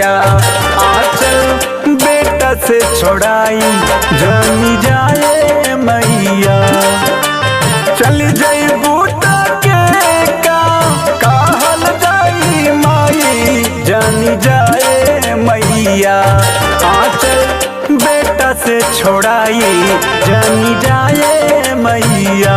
मैया आंचल बेटा से छोड़ाई जानी जाए मैया। चल जाई बूटा के कहल जाई माई जानी जाए मैया आंचल बेटा से छोड़ाई जानी जाए मैया।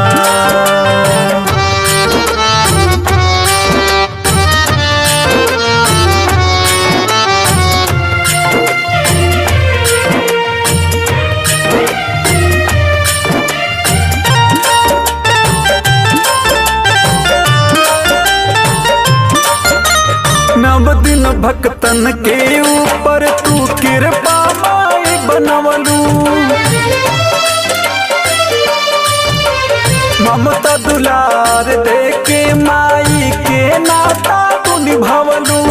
नव दिन भक्तन के ऊपर तू कृपा माई बनवलू, ममता दुलार दे के माई के नाता तू निभावलू।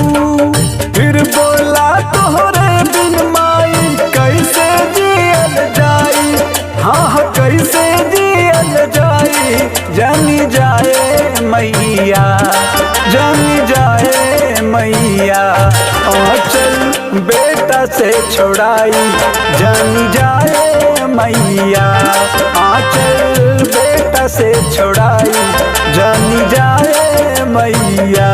फिर बोला तोहरे बिन माई कैसे जियल जाई, हाँ कैसे जियल जाई जानी जाए मैया जानी जाए मैया आंचल बेटा से छोड़ाई जानी जाए मैया आंचल बेटा से छोड़ाई जानी जाए मैया।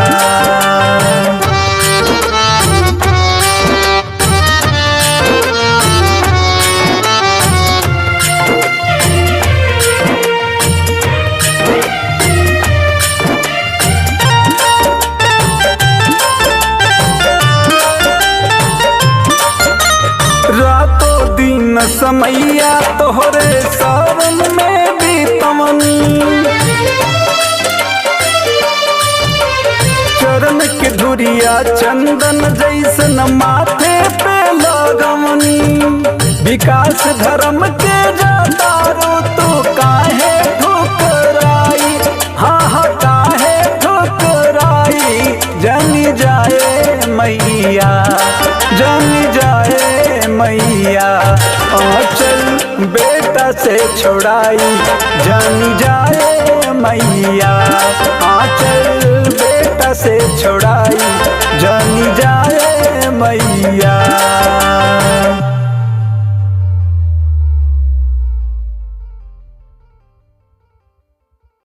रातों दिन समैया तोहरे सावन में बीतवनी, चरण के धुरिया चंदन जैसन माथे पे लगवनी। विकास धर्म के जातारो तो काहे ठुकराई, हाँ काहे ठुकराई जानी जाए मैया जानी जाए मैया आंचल बेटा से छोड़ाई जानी जाए मैया आंचल